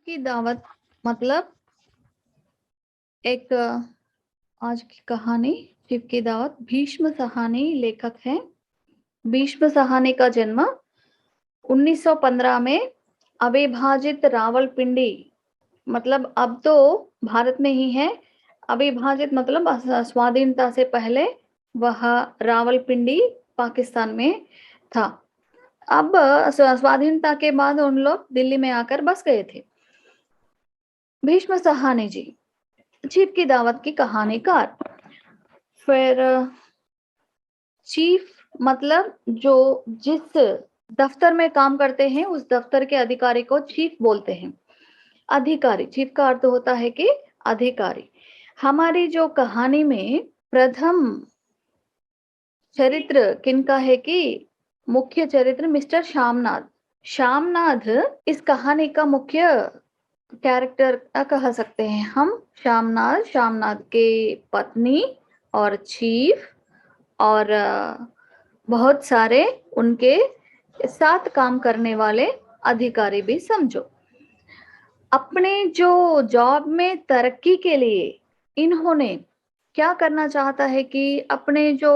की दावत मतलब एक आज की कहानी शिव की दावत। भीष्म साहनी लेखक हैं। भीष्म साहनी का जन्म 1915 में अविभाजित रावलपिंडी मतलब अब तो भारत में ही है। अविभाजित मतलब स्वाधीनता से पहले वह रावलपिंडी पाकिस्तान में था। अब स्वाधीनता के बाद उन लोग दिल्ली में आकर बस गए थे। भीष्म साहनी जी चीफ की दावत की कहानीकार। फिर चीफ मतलब जो जिस दफ्तर में काम करते हैं उस दफ्तर के अधिकारी को चीफ बोलते हैं। अधिकारी, चीफ का अर्थ होता है कि अधिकारी। हमारी जो कहानी में प्रथम चरित्र किनका है कि मुख्य चरित्र मिस्टर श्यामनाथ। श्यामनाथ इस कहानी का मुख्य कैरेक्टर कह सकते हैं हम। श्यामनाथ, श्यामनाथ के पत्नी और चीफ और बहुत सारे उनके साथ काम करने वाले अधिकारी भी समझो। अपने जो जॉब में तरक्की के लिए इन्होंने क्या करना चाहता है कि अपने जो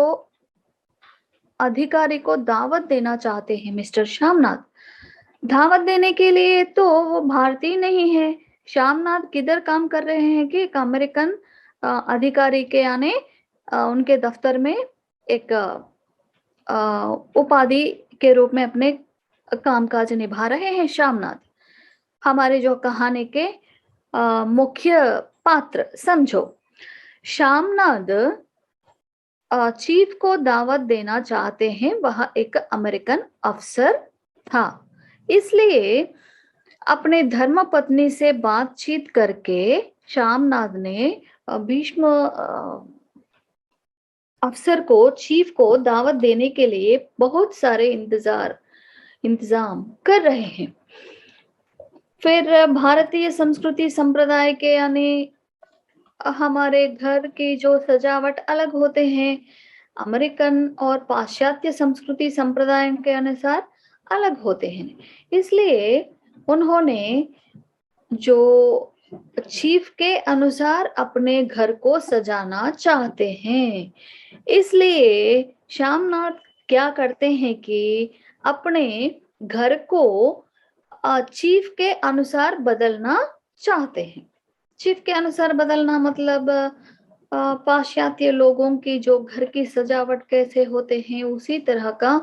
अधिकारी को दावत देना चाहते हैं मिस्टर श्यामनाथ। दावत देने के लिए तो वो भारतीय नहीं है। श्यामनाथ किधर काम कर रहे हैं कि एक अमेरिकन अधिकारी के आने उनके दफ्तर में एक उपाधि के रूप में अपने कामकाज निभा रहे हैं श्यामनाथ। हमारे जो कहानी के मुख्य पात्र समझो। श्यामनाथ चीफ को दावत देना चाहते हैं। वह एक अमेरिकन अफसर था, इसलिए अपने धर्म पत्नी से बातचीत करके श्यामनाथ ने भीष्म अफसर को, चीफ को दावत देने के लिए बहुत सारे इंतजाम कर रहे हैं। फिर भारतीय संस्कृति संप्रदाय के यानी हमारे घर की जो सजावट अलग होते हैं, अमेरिकन और पाश्चात्य संस्कृति संप्रदाय के अनुसार अलग होते हैं। इसलिए उन्होंने जो चीफ के अनुसार अपने घर को सजाना चाहते हैं। इसलिए श्यामनाथ क्या करते हैं कि अपने घर को चीफ के अनुसार बदलना चाहते हैं। चीफ के अनुसार बदलना मतलब पाश्चात्य लोगों की जो घर की सजावट कैसे होते हैं उसी तरह का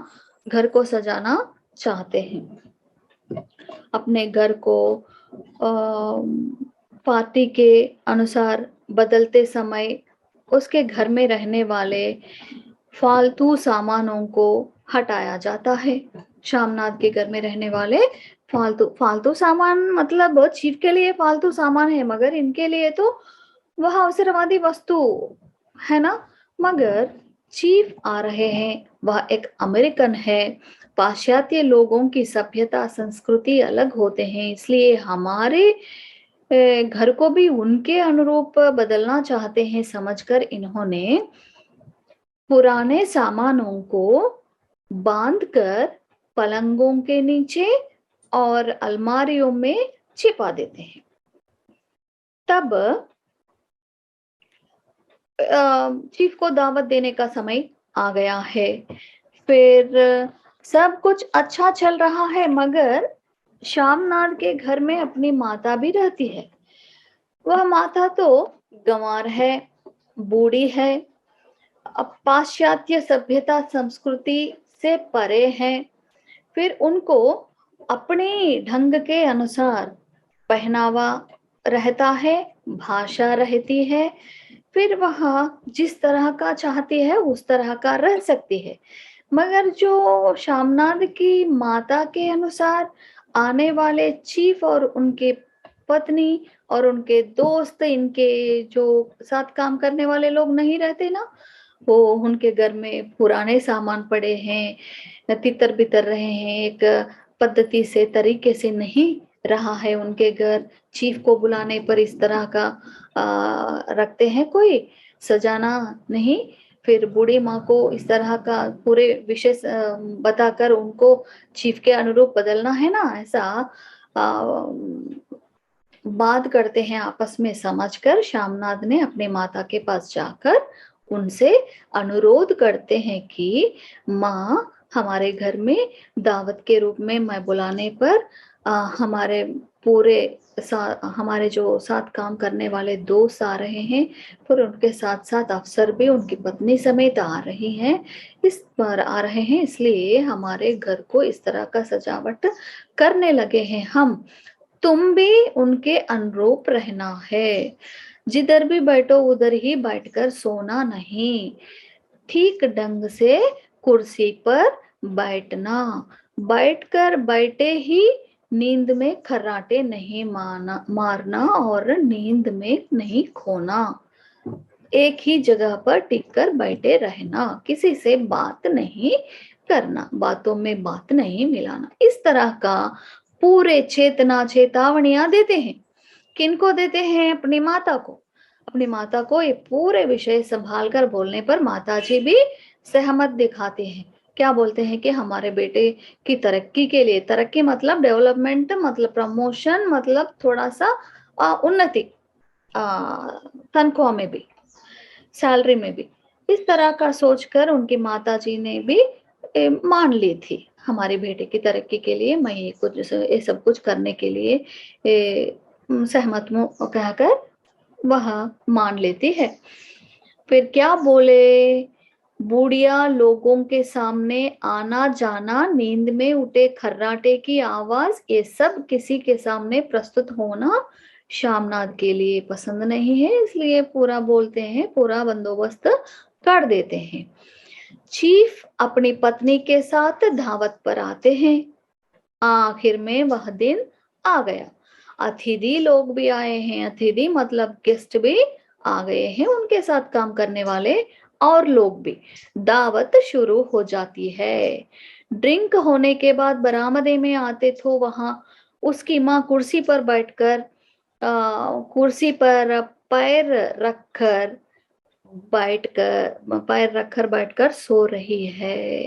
घर को सजाना चाहते हैं। अपने घर को पार्टी के अनुसार बदलते समय उसके घर में रहने वाले फालतू सामानों को हटाया जाता है। श्यामनाथ के घर में रहने वाले फालतू फालतू सामान मतलब चीफ के लिए फालतू सामान है, मगर इनके लिए तो वह अवसरवादी वस्तु है ना। मगर चीफ आ रहे हैं, वह एक अमेरिकन है। पाश्चात्य लोगों की सभ्यता संस्कृति अलग होते हैं, इसलिए हमारे घर को भी उनके अनुरूप बदलना चाहते हैं। समझकर इन्होंने पुराने सामानों को बांधकर पलंगों के नीचे और अलमारियों में छिपा देते हैं। तब चीफ को दावत देने का समय आ गया है। फिर सब कुछ अच्छा चल रहा है, मगर श्यामनाथ के घर में अपनी माता भी रहती है। वह माता तो गंवार है, बूढ़ी है, पाश्चात्य सभ्यता संस्कृति से परे है। फिर उनको अपने ढंग के अनुसार पहनावा रहता है, भाषा रहती है। फिर वह जिस तरह का चाहती है उस तरह का रह सकती है। मगर जो श्यामनाथ की माता के अनुसार आने वाले चीफ और उनके पत्नी और उनके दोस्त, इनके जो साथ काम करने वाले लोग नहीं रहते ना, वो उनके घर में पुराने सामान पड़े हैं, तितर बितर रहे हैं, एक पद्धति से तरीके से नहीं रहा है उनके घर। चीफ को बुलाने पर इस तरह का रखते हैं, कोई सजाना नहीं। फिर बूढ़ी माँ को इस तरह का पूरे विषय बताकर उनको चीफ के अनुरूप बदलना है ना, ऐसा बात करते हैं आपस में समझकर, श्यामनाथ ने अपने माता के पास जाकर उनसे अनुरोध करते हैं कि माँ, हमारे घर में दावत के रूप में मैं बुलाने पर हमारे हमारे जो साथ काम करने वाले दोस्त आ रहे हैं, फिर उनके साथ साथ अफसर भी उनकी पत्नी समेत आ रही हैं, इस पर आ रहे हैं, इसलिए हमारे घर को इस तरह का सजावट करने लगे हैं हम। तुम भी उनके अनुरूप रहना है, जिधर भी बैठो उधर ही बैठकर सोना नहीं, ठीक ढंग से कुर्सी पर बैठना, बैठकर बैठे ही नींद में खर्राटे नहीं मारना और नींद में नहीं खोना, एक ही जगह पर टिककर बैठे रहना, किसी से बात नहीं करना, बातों में बात नहीं मिलाना। इस तरह का पूरे चेतावनियां देते हैं। किनको देते हैं? अपनी माता को। अपनी माता को ये पूरे विषय संभाल कर बोलने पर माता जी भी सहमत दिखाते हैं। क्या बोलते हैं कि हमारे बेटे की तरक्की के लिए, तरक्की मतलब डेवलपमेंट, मतलब प्रमोशन, मतलब थोड़ा सा उन्नति, तनख्वाह में भी, सैलरी में भी, इस तरह का सोचकर उनकी माता जी ने भी मान ली थी। हमारे बेटे की तरक्की के लिए मैं ये सब कुछ करने के लिए सहमत हूँ कहकर वह मान लेती है। फिर क्या बोले? बुढ़िया लोगों के सामने आना जाना, नींद में उठे खर्राटे की आवाज, ये सब किसी के सामने प्रस्तुत होना श्यामनाथ के लिए पसंद नहीं है, इसलिए पूरा बोलते हैं, पूरा बंदोबस्त कर देते हैं। चीफ अपनी पत्नी के साथ दावत पर आते हैं। आखिर में वह दिन आ गया। अतिथि लोग भी आए हैं, अतिथि मतलब गेस्ट भी आ गए हैं, उनके साथ काम करने वाले और लोग भी। दावत शुरू हो जाती है। ड्रिंक होने के बाद बरामदे में आते तो वहां उसकी माँ कुर्सी पर बैठकर कुर्सी पर पैर रखकर बैठकर सो रही है।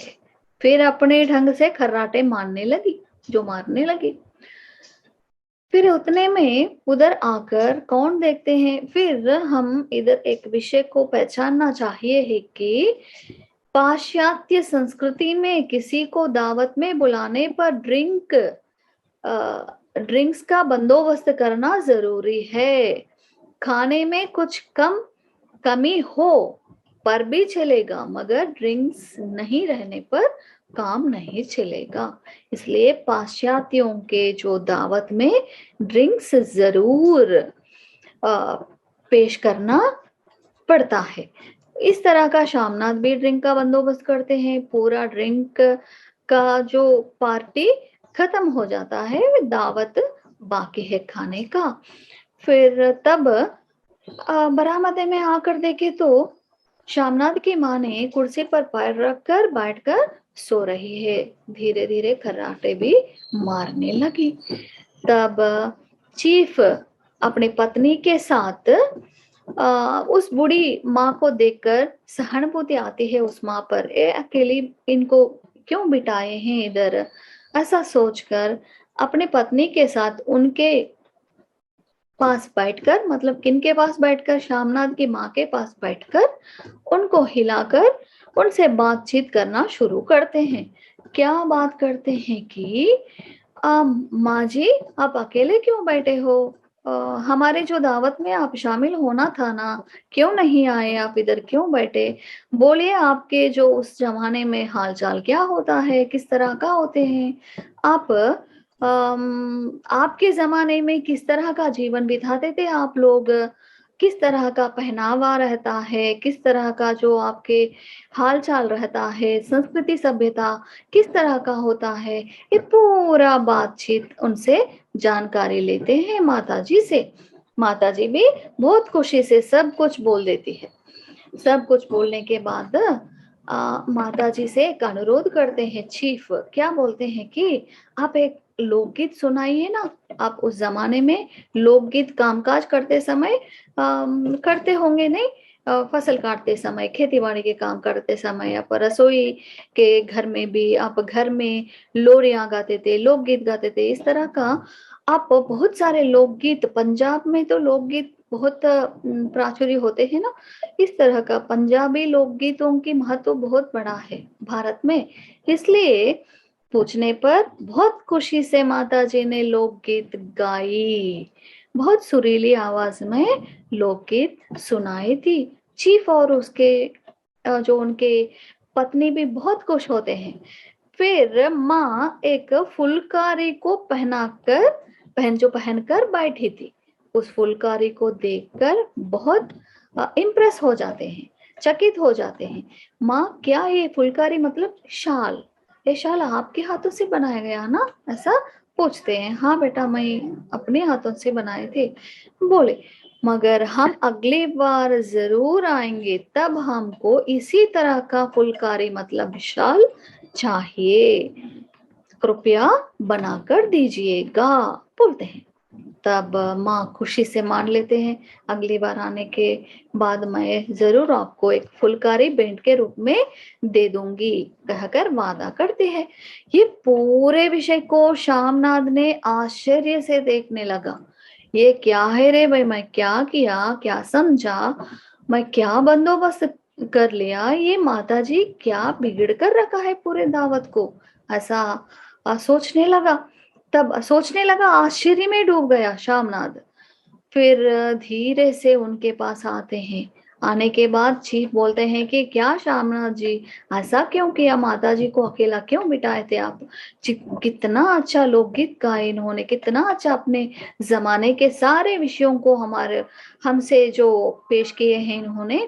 फिर अपने ढंग से खर्राटे मारने लगी, जो मारने लगी। फिर उतने में उधर आकर कौन देखते हैं? फिर हम इधर एक विषय को पहचानना चाहिए है कि पाश्चात्य संस्कृति में किसी को दावत में बुलाने पर ड्रिंक्स का बंदोबस्त करना जरूरी है। खाने में कुछ कमी हो पर भी चलेगा, मगर ड्रिंक्स नहीं रहने पर काम नहीं चलेगा। इसलिए पाश्चात्यों के जो दावत में ड्रिंक्स जरूर पेश करना पड़ता है। इस तरह का श्यामनाथ भी ड्रिंक का बंदोबस्त करते हैं। पूरा ड्रिंक का जो पार्टी खत्म हो जाता है, दावत बाकी है खाने का। फिर तब बरामदे में आकर देखे तो श्यामनाथ की माँ ने कुर्सी पर पैर रखकर बैठकर सो रही है। धीरे धीरे खर्राटे भी मारने लगी। तब चीफ अपनी पत्नी के साथ उस बूढ़ी माँ को देखकर सहानुभूति आती है उस माँ पर। अकेली इनको क्यों बिठाए हैं इधर, ऐसा सोचकर अपने पत्नी के साथ उनके पास बैठकर, मतलब किनके पास बैठकर? श्यामनाथ की माँ के पास बैठकर उनको हिलाकर उनसे बातचीत करना शुरू करते हैं। क्या बात करते हैं कि माँ जी, आप अकेले क्यों बैठे हो? हमारे जो दावत में आप शामिल होना था ना, क्यों नहीं आए? आप इधर क्यों बैठे? बोलिए, आपके जो उस जमाने में हालचाल क्या होता है, किस तरह का होते हैं आप? आपके जमाने में किस तरह का जीवन बिताते थे आप लोग? किस तरह का पहनावा रहता है, किस तरह का जो आपके हाल चाल रहता है, संस्कृति सभ्यता किस तरह का होता है, ये पूरा बातचीत उनसे जानकारी लेते हैं माता जी से। माता जी भी बहुत खुशी से सब कुछ बोल देती है। सब कुछ बोलने के बाद माता जी से एक अनुरोध करते हैं। चीफ क्या बोलते हैं कि आप एक लोकगीत सुनाइए ना। आप उस जमाने में लोकगीत कामकाज करते समय करते होंगे नहीं? फसल काटते समय, खेती बाड़ी के काम करते समय, आप रसोई के घर में भी आप घर में लोरियां गाते थे, लोकगीत गाते थे। इस तरह का आप बहुत सारे लोकगीत, पंजाब में तो लोकगीत बहुत प्राचुर्य होते हैं ना, इस तरह का पंजाबी लोकगीतों की महत्व बहुत बड़ा है भारत में। इसलिए पूछने पर बहुत खुशी से माता जी ने लोकगीत गाई, बहुत सुरीली आवाज में लोकगीत सुनाई थी। चीफ और उसके जो उनके पत्नी भी बहुत खुश होते हैं। फिर माँ एक फुलकारी को पहनकर बैठी थी। उस फुलकारी को देखकर बहुत इम्प्रेस हो जाते हैं, चकित हो जाते हैं। माँ, क्या ये फुलकारी मतलब शाल, ये शाल आपके हाथों से बनाया गया ना, ऐसा पूछते हैं। हाँ बेटा, मैं अपने हाथों से बनाए थे। बोले, मगर हम अगली बार जरूर आएंगे, तब हमको इसी तरह का फुलकारी मतलब शाल चाहिए, कृपया बनाकर दीजिएगा, बोलते हैं। तब माँ खुशी से मान लेते हैं, अगली बार आने के बाद मैं जरूर आपको एक फुलकारी भेंट के रूप में दे दूंगी, कहकर वादा करते हैं। ये पूरे विषय को श्यामनाद ने आश्चर्य से देखने लगा। ये क्या है रे भाई, मैं क्या किया, क्या समझा, मैं क्या बंदोबस्त कर लिया, ये माताजी क्या बिगड़ कर रखा है पूरे दावत को, ऐसा सोचने लगा। तब सोचने लगा, आश्चर्य में डूब गया श्यामनाद। फिर धीरे से उनके पास आते हैं। आने के बाद चीफ बोलते हैं कि क्या श्यामनाथ जी, ऐसा क्यों किया, माता जी को अकेला क्यों बिठाए थे आप? कितना अच्छा लोकगीत गाया इन्होंने, कितना अच्छा अपने जमाने के सारे विषयों को हमारे हमसे जो पेश किए हैं इन्होंने।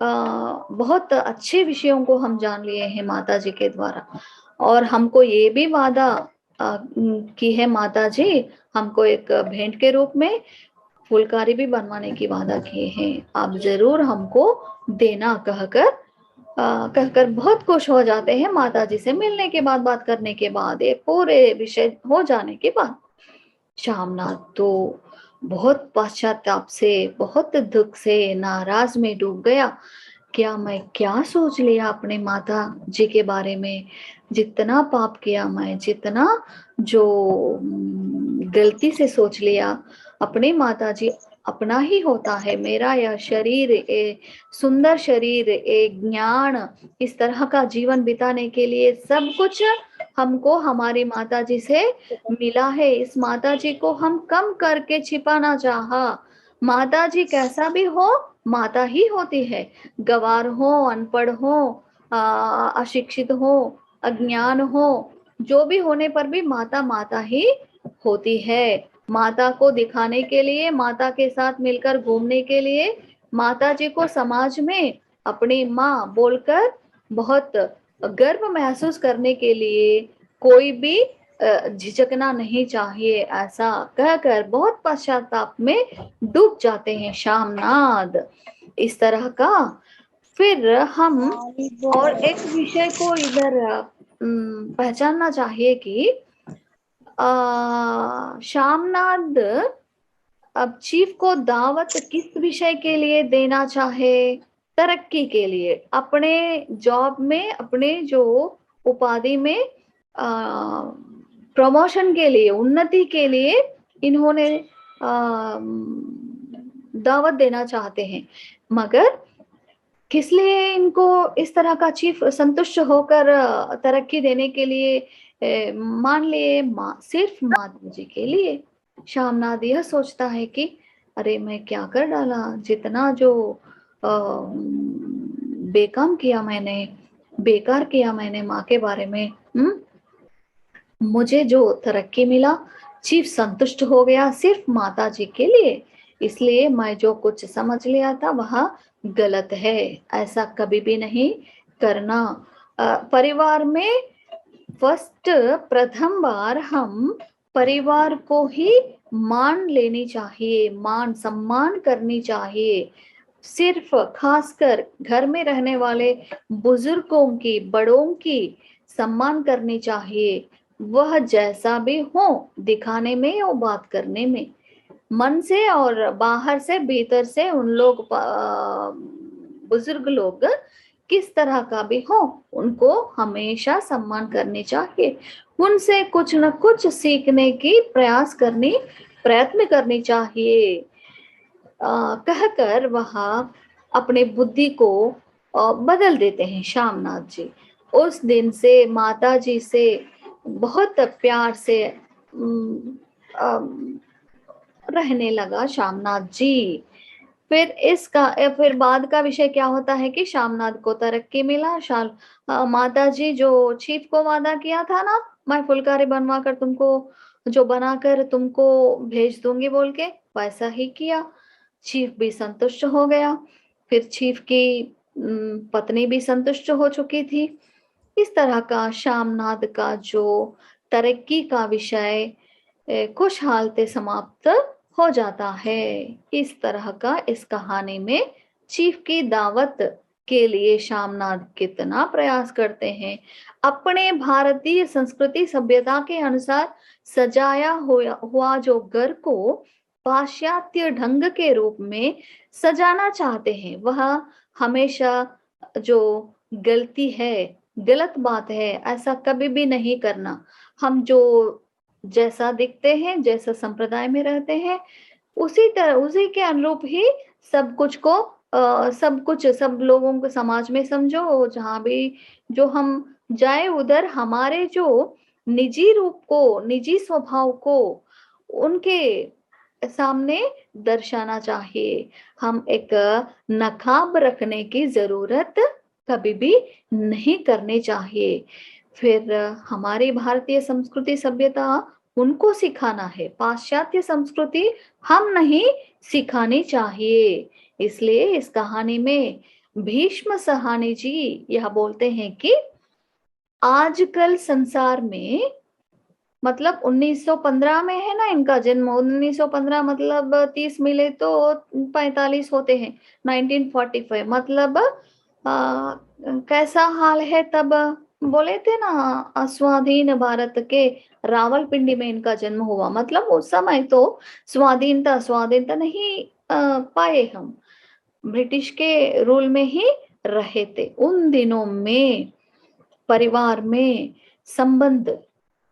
बहुत अच्छे विषयों को हम जान लिए हैं माता जी के द्वारा। और हमको ये भी वादा की है माता जी, हमको एक भेंट के रूप में फुलकारी भी बनवाने की वादा किए हैं, आप जरूर हमको देना, कहकर बहुत खुश हो जाते हैं माता जी से मिलने के बाद, बात करने के बाद, ये पूरे विषय हो जाने के बाद। श्यामनाथ तो बहुत पश्चाताप से, बहुत दुख से, नाराज में डूब गया। क्या मैं क्या सोच लिया अपने माता जी के बारे में, जितना पाप किया मैं, जितना जो गलती से सोच लिया। अपने माता जी अपना ही होता है, मेरा यह शरीर, ए सुंदर शरीर, एक ज्ञान, इस तरह का जीवन बिताने के लिए सब कुछ हमको हमारी माता जी से मिला है। इस माता जी को हम कम करके छिपाना चाहा। माता जी कैसा भी हो, माता ही होती है। गवार हो, अनपढ़ हो, अशिक्षित हो, अज्ञान हो, जो भी होने पर भी माता माता ही होती है। माता को दिखाने के लिए, माता के साथ मिलकर घूमने के लिए, माता जी को समाज में अपनी माँ बोलकर बहुत गर्व महसूस करने के लिए कोई भी झिझकना नहीं चाहिए, ऐसा कहकर बहुत पश्चाताप में डूब जाते हैं श्यामनाद। इस तरह का। फिर हम और एक विषय को इधर पहचानना चाहिए कि श्यामनाद अब चीफ को दावत किस विषय के लिए देना चाहे? तरक्की के लिए, अपने जॉब में, अपने जो उपाधि में प्रमोशन के लिए, उन्नति के लिए इन्होंने दावत देना चाहते हैं। मगर किस लिए इनको इस तरह का चीफ संतुष्ट होकर तरक्की देने के लिए मान लिए? सिर्फ माता जी के लिए। श्यामनाद यह सोचता है कि अरे मैं क्या कर डाला, जितना जो बेकाम किया मैंने, बेकार किया मैंने माँ के बारे में। मुझे जो तरक्की मिला, चीफ संतुष्ट हो गया सिर्फ माता जी के लिए, इसलिए मैं जो कुछ समझ लिया था वह गलत है, ऐसा कभी भी नहीं करना। परिवार में प्रथम बार हम परिवार को ही मान लेनी चाहिए, मान सम्मान करनी चाहिए। सिर्फ खासकर घर में रहने वाले बुजुर्गों की, बड़ों की सम्मान करनी चाहिए। वह जैसा भी हो, दिखाने में और बात करने में, मन से और बाहर से, भीतर से, उन लोग बुजुर्ग लोग किस तरह का भी हो, उनको हमेशा सम्मान करनी चाहिए, उनसे कुछ न कुछ सीखने की प्रयत्न करनी चाहिए। कहकर वह अपने बुद्धि को बदल देते हैं श्यामनाथ जी। उस दिन से माता जी से बहुत प्यार से रहने लगा श्यामनाथ जी। फिर बाद का विषय क्या होता है कि श्यामनाथ को तरक्की मिला। माता जी जो चीफ को वादा किया था ना, मैं फुलकारी बनवा कर तुमको भेज दूंगी बोल के, वैसा ही किया। चीफ भी संतुष्ट हो गया। फिर चीफ की पत्नी भी संतुष्ट हो चुकी थी। इस तरह का श्यामनाथ का जो तरक्की का विषय खुशहालते समाप्त हो जाता है। इस तरह का इस कहानी में चीफ की दावत के लिए श्यामनाथ कितना प्रयास करते हैं। अपने भारतीय संस्कृति सभ्यता के अनुसार सजाया हुआ जो घर को पाश्चात्य ढंग के रूप में सजाना चाहते हैं, वह हमेशा जो गलती है, गलत बात है, ऐसा कभी भी नहीं करना। हम जो जैसा दिखते हैं, जैसा संप्रदाय में रहते हैं, उसी के अनुरूप ही सब लोगों को समाज में समझो। जहां भी जो हम जाए उधर हमारे जो निजी रूप को, निजी स्वभाव को उनके सामने दर्शाना चाहिए। हम एक नकाब रखने की जरूरत कभी भी नहीं करनी चाहिए। फिर हमारी भारतीय संस्कृति सभ्यता उनको सिखाना है, पाश्चात्य संस्कृति हम नहीं सिखानी चाहिए। इसलिए इस कहानी में भीष्म सहानी जी यह बोलते हैं कि आजकल संसार में, मतलब 1915 में है ना इनका जन्म, 1915 मतलब 30 मिले तो 45 होते हैं, 1945 मतलब कैसा हाल है तब। बोले थे ना स्वाधीन भारत के रावलपिंडी में इनका जन्म हुआ, मतलब उस समय तो स्वाधीनता नहीं पाए हम, ब्रिटिश के रूल में ही रहे थे। उन दिनों में परिवार में संबंध,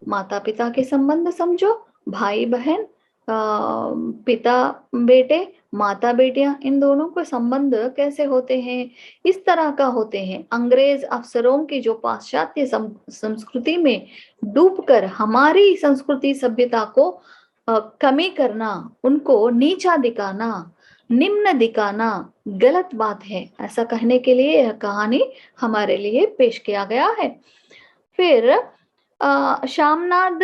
माता पिता के संबंध समझो, भाई बहन, पिता बेटे, माता बेटियां, इन दोनों के संबंध कैसे होते हैं, इस तरह का होते हैं। अंग्रेज अफसरों की जो पाश्चात्य संस्कृति में डूबकर हमारी संस्कृति सभ्यता को कमी करना, उनको नीचा दिखाना, निम्न दिखाना गलत बात है, ऐसा कहने के लिए यह कहानी हमारे लिए पेश किया गया है। फिर श्यामनाथ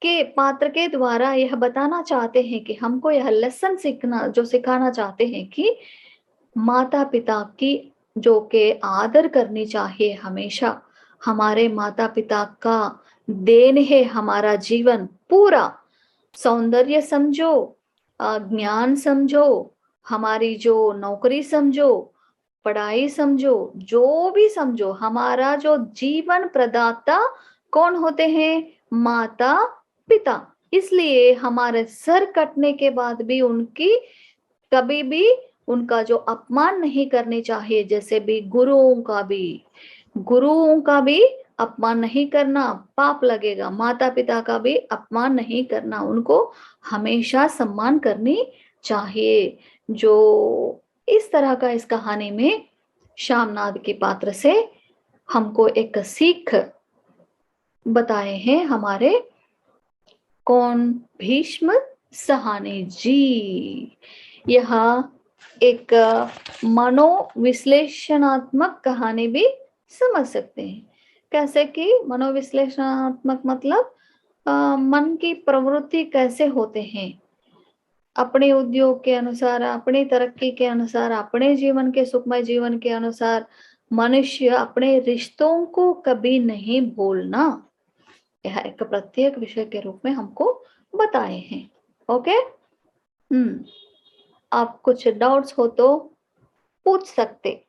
के पात्र के द्वारा यह बताना चाहते हैं कि हमको यह लेसन सिखाना चाहते हैं कि माता पिता की जो के आदर करनी चाहिए हमेशा। हमारे माता पिता का देन है हमारा जीवन पूरा। सौंदर्य समझो, ज्ञान समझो, हमारी जो नौकरी समझो, पढ़ाई समझो, जो भी समझो, हमारा जो जीवन प्रदाता कौन होते हैं, माता पिता। इसलिए हमारे सर कटने के बाद भी कभी भी उनका जो अपमान नहीं करनी चाहिए। जैसे भी गुरुओं का भी अपमान नहीं करना, पाप लगेगा। माता पिता का भी अपमान नहीं करना, उनको हमेशा सम्मान करनी चाहिए। जो इस तरह का इस कहानी में श्यामनाथ के पात्र से हमको एक सीख बताए हैं हमारे कौन, भीष्म सहानी जी। यह एक मनोविश्लेषणात्मक कहानी भी समझ सकते हैं। कैसे कि मनोविश्लेषणात्मक मतलब मन की प्रवृत्ति कैसे होते हैं, अपने उद्योग के अनुसार, अपनी तरक्की के अनुसार, अपने जीवन के सुखमय जीवन के अनुसार मनुष्य अपने रिश्तों को कभी नहीं भूलना, यह एक प्रत्येक विषय के रूप में हमको बताए हैं। ओके, आप कुछ डाउट्स हो तो पूछ सकते।